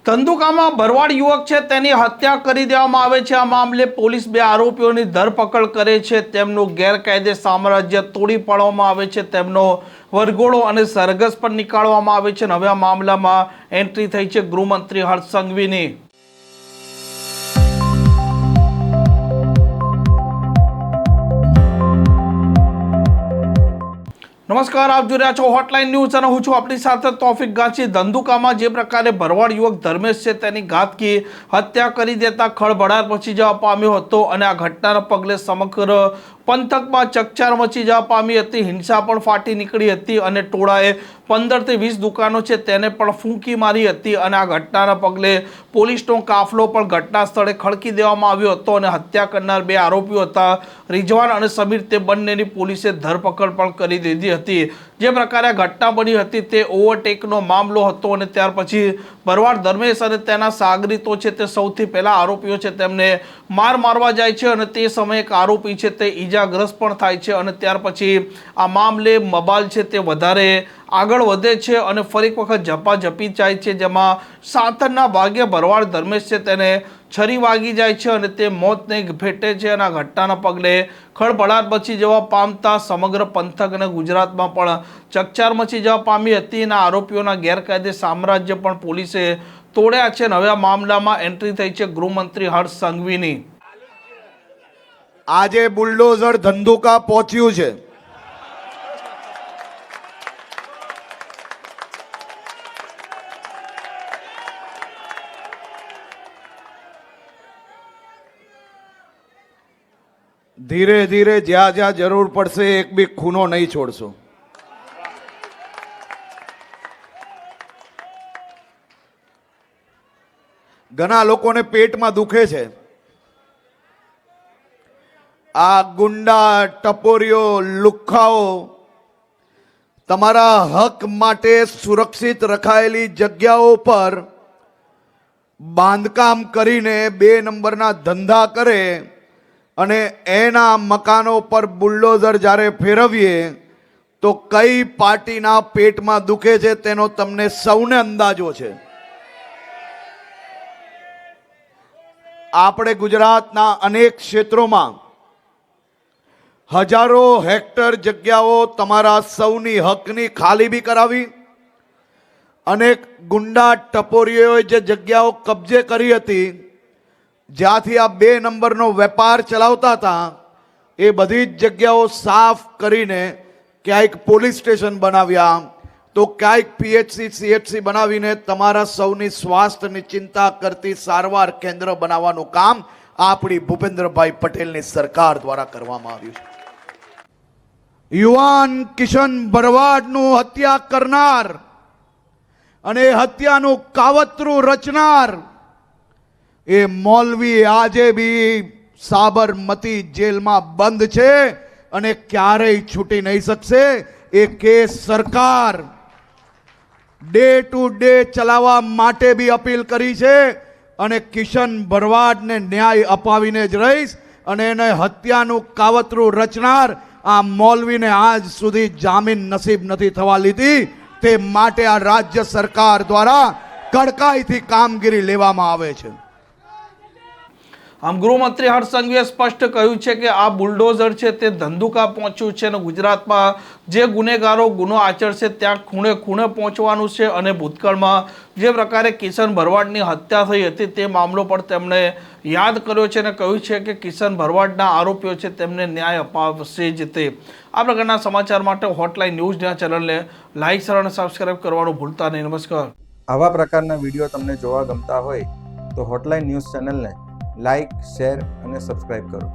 ધંધુકામાં ભરવાડ યુવક છે તેની હત્યા કરી દેવામાં આવે છે। આ મામલે પોલીસ બે આરોપીઓની ધરપકડ કરે છે। તેમનું ગેરકાયદે સામ્રાજ્ય તોડી પાડવામાં આવે છે। તેમનો વરઘોડો અને સરઘસ પણ નીકાળવામાં આવે છે। હવે આ મામલામાં એન્ટ્રી થઈ છે ગૃહમંત્રી હર્ષ સંઘવીની। નમસ્કાર, આપ જોઈ રહ્યા છો હોટલાઇન ન્યૂઝ અને હું છું આપણી સાથે તોફિક ગાંચી। ધંધુકામાં જે પ્રકારે ભરવાડ યુવક ધર્મેશ છે તેની ઘાતકી હત્યા કરી દેતા ખળભળાટ મચી જવા પામ્યો હતો અને આ ઘટનાના પગલે સમગ્ર પંથકમાં ચકચાર મચી જવા પામી હતી। હિંસા પણ ફાટી નીકળી હતી અને ટોળાએ 15 થી 20 દુકાનો છે તેને પણ ફૂંકી મારી હતી અને આ ઘટનાના પગલે પોલીસનો કાફલો પણ ઘટના સ્થળે ખડકી દેવામાં આવ્યો હતો અને હત્યા કરનાર બે આરોપીઓ હતા રિઝવાન અને સમીર, તે બંનેની પોલીસે ધરપકડ પણ કરી દીધી હતી। જે પ્રકારે આ ઘટના બની હતી તે ઓવરટેકનો મામલો હતો અને ત્યાર પછી ભરવાડ ધર્મેશ અને તેના સાગરીતો છે તે સૌથી પહેલા આરોપીઓ છે તેમને મારવા જાય છે અને તે સમયે એક આરોપી છે તે ઈજાગ્રસ્ત પણ થાય છે અને ત્યાર પછી આ મામલે બબાલ છે તે વધારે આગળ વધે છે અને ફરી એક વખત ઝપાઝપી જાય છે, જેમાં સાતરના ભાગે ભરવાડ ધર્મેશ છે તેને છરી વાગી જાય છે અને તે મોતને ભેટે છે અને આ ઘટનાના પગલે ખળભળાટ મચી જવા પામતા સમગ્ર પંથક અને ગુજરાતમાં પણ ચકચાર મચી જવા પામી હતી અને આરોપીઓના ગેરકાયદે સામ્રાજ્ય પણ પોલીસે તોડ્યા છે। હવે આ મામલામાં એન્ટ્રી થઈ છે ગૃહમંત્રી હર્ષ સંઘવીની। આજે બુલડોઝર ધંધુકા પહોંચ્યું છે। ધીરે ધીરે જ્યાં જ્યાં જરૂર પડશે એક બી ખૂનો નહીં છોડશો। ઘણા લોકોને પેટમાં દુખે છે। આ ગુંડા ટપોરીઓ લુખ્ખાઓ તમારા હક માટે સુરક્ષિત રખાયેલી જગ્યાઓ પર બાંધકામ કરીને 2 નંબરના ધંધા કરે અને એના મકાનો પર બુલડોઝર જ્યારે ફેરવીએ તો કઈ પાર્ટીના પેટમાં દુખે છે તેનો તમને સૌને અંદાજો છે। આપણે ગુજરાતના અનેક ક્ષેત્રોમાં હજારો હેક્ટર જગ્યાઓ તમારા સૌની હકની ખાલી બી કરાવી। અનેક ગુંડા ટપોરીઓએ જે જગ્યાઓ કબજે કરી હતી, જ્યાંથી આ 2 નંબરનો વેપાર ચલાવતા હતા, એ બધી જ જગ્યાઓ સાફ કરીને ક્યાંક પોલીસ સ્ટેશન બનાવ્યા તો ક્યાંક પીએચસી સીએચસી બનાવીને તમારા સૌની સ્વાસ્થ્યની ચિંતા કરતી સારવાર કેન્દ્ર બનાવવાનું કામ આપણી ભૂપેન્દ્રભાઈ પટેલની સરકાર દ્વારા કરવામાં આવ્યું છે। યુવાન કિશન ભરવાડનું હત્યા કરનાર અને હત્યાનું કાવતરું રચનાર એ મૌલવી આજે બી સાબરમતી જેલમાં બંધ છે અને ક્યારેય છૂટી નહીં શકશે। એ કેસ સરકાર ડે ટુ ડે ચલાવવા માટે બી અપીલ કરી છે અને કિશન ભરવાડને ન્યાય અપાવીને જ રહીશ અને એને હત્યાનું કાવતરું રચનાર આ મૌલવીને આજ સુધી જામીન નસીબ નથી થવા લીધી, તે માટે આ રાજ્ય સરકાર દ્વારા કડકાઈથી કામગીરી લેવામાં આવે છે। આમ ગૃહમંત્રી હર્ષ સંઘવીએ સ્પષ્ટ કહ્યું છે કે આ બુલડોઝર છે તે ધંધુકા પહોંચ્યું છે અને ગુજરાતમાં જે ગુનેગારો ગુનો આચરશે ત્યાં ખૂણે ખૂણે પહોંચવાનું છે અને ભૂતકાળમાં જે પ્રકારે કિશન ભરવાડની હત્યા થઈ હતી તે મામલો પણ તેમણે યાદ કર્યો છે અને કહ્યું છે કે કિશન ભરવાડના આરોપીઓ છે તેમને ન્યાય અપાવશે જ તે। આ પ્રકારના સમાચાર માટે હોટલાઇન ન્યૂઝના ચેનલને લાઇક, શેર અને સબસ્ક્રાઇબ કરવાનું ભૂલતા નહીં। નમસ્કાર। આવા પ્રકારના વિડીયો તમને જોવા ગમતા હોય તો હોટલાઇન ન્યૂઝ ચેનલને લાઇક, શેર અને સબસ્ક્રાઇબ કરો।